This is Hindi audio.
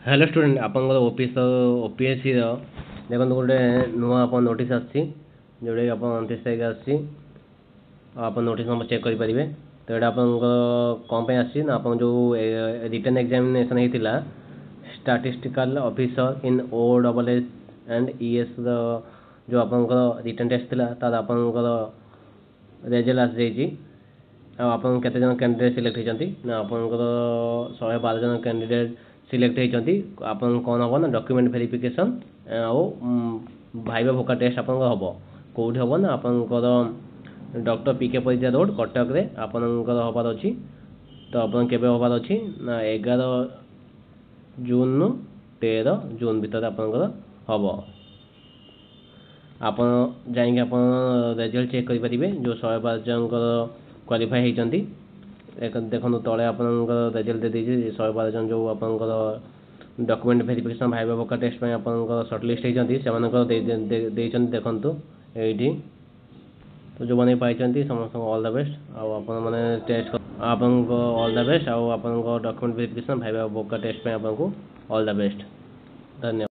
हेलो स्टूडेंट आपंकर ओपीएससी देखो गोटे नुआ आप नोटिस आसी जोटा कि आप 29 तारीख आसी आप नोटिस नंबर चेक करेंगे। तो यहाँ आप कौन आसी ना आप जो रिटन एग्जामिनेशन होता statistical officer in OSS and ES जो आप रिटन टेस्ट था तार आपंकर रेजल्ट आसी आप केते जन कैंडिडेट सिलेक्ट होती ना आपंकर 112 जन कैंडिडेट सिलेक्ट होती आप कौन हम ना डॉक्यूमेंट वेरिफिकेशन आउ भाइवा भोका टेस्ट आप हम कौट हम ना आपंकर doctor PK Parija road Cuttack रे आपंकर हबार अच्छी। तो आप हबार अच्छी ना 11 जून 13 जून भितर आपंकर हम आप जाइए आप रेजल्ट चेक करेंगे जो 112 जन क्वालिफाई होती देखो तले आप रेजल्ट दे दीजिए 112 जन जो आपंकर डॉक्यूमेंट वेरिफिकेशन भाइवा भोका टेस्ट में आपंकर सर्टलिस्ट होती से देखो ये। तो जो मैंने पाई समस्त ऑल द बेस्ट आपने टेस्ट आपको ऑल द बेस्ट आप डॉक्यूमेंट वेरिफिकेशन भाइवा भोका टेस्ट में आपको ऑल द बेस्ट। धन्यवाद।